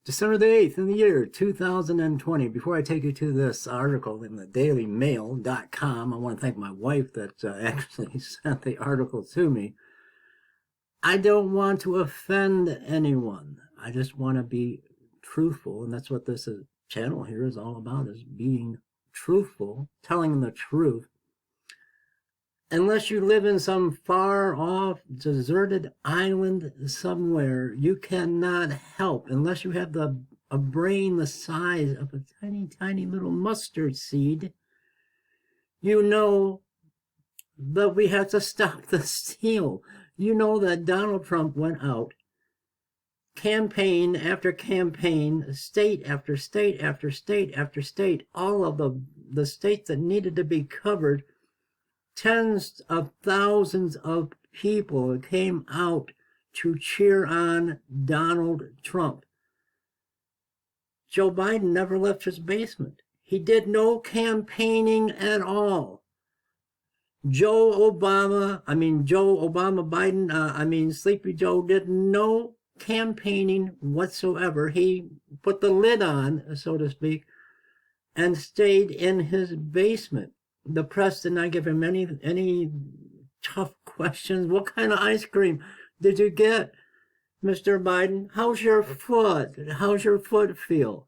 December the 8th in the year 2020. Before I take you to this article in the dailymail.com, I want to thank my wife that actually sent the article to me. I don't want to offend anyone. I just want to be truthful, and that's what this channel here is all about, is being truthful, telling the truth. Unless you live in some far-off, deserted island somewhere, you cannot help. Unless you have a brain the size of a tiny, tiny little mustard seed, you know that we have to stop the steal. You know that Donald Trump went out, campaign after campaign, state after state after state after state, all of the states that needed to be covered. Tens of thousands of people came out to cheer on Donald Trump. Joe Biden never left his basement. He did no campaigning at all. Joe Obama Biden, Sleepy Joe did no campaigning whatsoever. He put the lid on, so to speak, and stayed in his basement. The press did not give him any tough questions. What kind of ice cream did you get, Mr. Biden? How's your foot? How's your foot feel?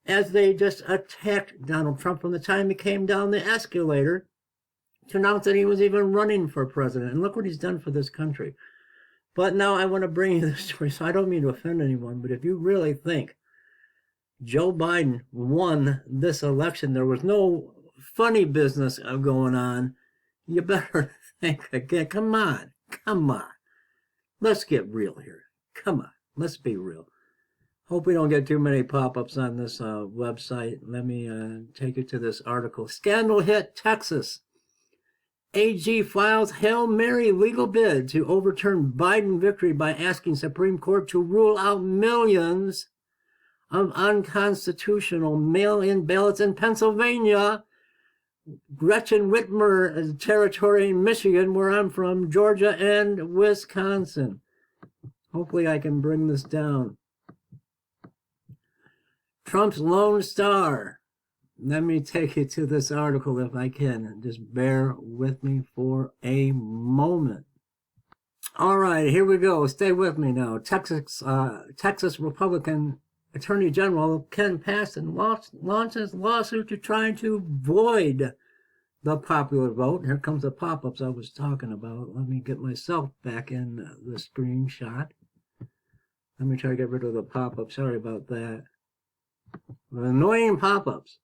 As they just attacked Donald Trump from the time he came down the escalator to announce that he was even running for president. And look what he's done for this country. But now I want to bring you this story, so I don't mean to offend anyone, but if you really think Joe Biden won this election, there was no funny business going on, you better think again. Come on. Let's get real here. Come on, let's be real. Hope we don't get too many pop-ups on this website. Let me take you to this article. Scandal hit Texas. AG files Hail Mary legal bid to overturn Biden victory by asking Supreme Court to rule out millions of unconstitutional mail-in ballots in Pennsylvania, Gretchen Whitmer territory in Michigan, where I'm from, Georgia, and Wisconsin. Hopefully I can bring this down. Trump's Lone Star. Let me take you to this article if I can. Just bear with me for a moment. All right, here we go. Stay with me now. Texas Republican Attorney General Ken Paxton launches lawsuit to try to void the popular vote. Here comes the pop-ups I was talking about. Let me get myself back in the screenshot. Let me try to get rid of the pop-up. Sorry about that. The annoying pop-ups.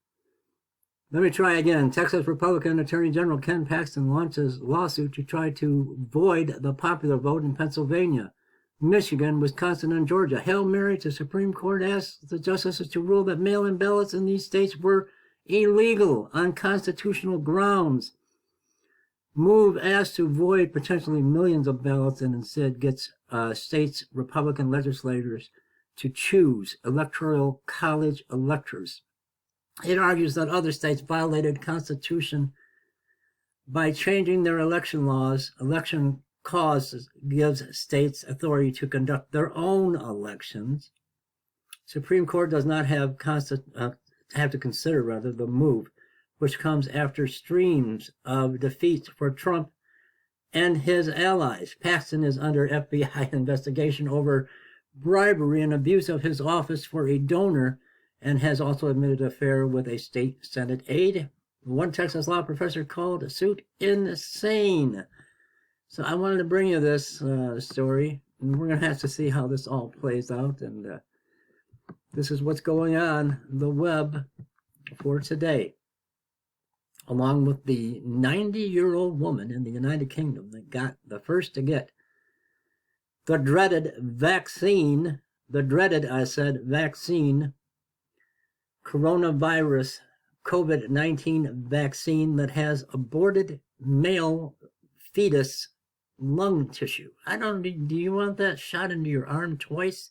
Let me try again. Texas Republican Attorney General Ken Paxton launches lawsuit to try to void the popular vote in Pennsylvania, Michigan, Wisconsin, and Georgia. Hail Mary to Supreme Court asks the justices to rule that mail-in ballots in these states were illegal on constitutional grounds. Move asks to void potentially millions of ballots and instead gets states' Republican legislators to choose electoral college electors. It argues that other states violated Constitution by changing their election laws. Election cause gives states authority to conduct their own elections. Supreme Court does not have to consider the move, which comes after streams of defeats for Trump and his allies. Paxton is under FBI investigation over bribery and abuse of his office for a donor, and has also admitted an affair with a state Senate aide. One Texas law professor called the suit insane. So I wanted to bring you this story, and we're going to have to see how this all plays out. And this is what's going on the web for today, along with the 90-year-old woman in the United Kingdom that got the first to get the dreaded vaccine, vaccine, coronavirus COVID-19 vaccine that has aborted male fetus lung tissue. Do you want that shot into your arm twice?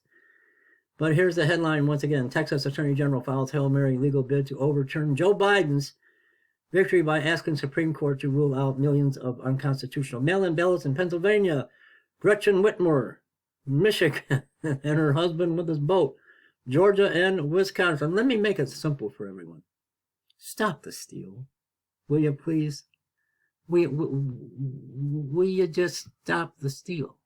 But here's the headline once again. Texas Attorney General files Hail Mary legal bid to overturn Joe Biden's victory by asking Supreme Court to rule out millions of unconstitutional mail-in ballots in Pennsylvania. Gretchen Whitmer, Michigan, and her husband with his boat, Georgia and Wisconsin. Let me make it simple for everyone. Stop the steal. Will you please? Will you just stop the steal?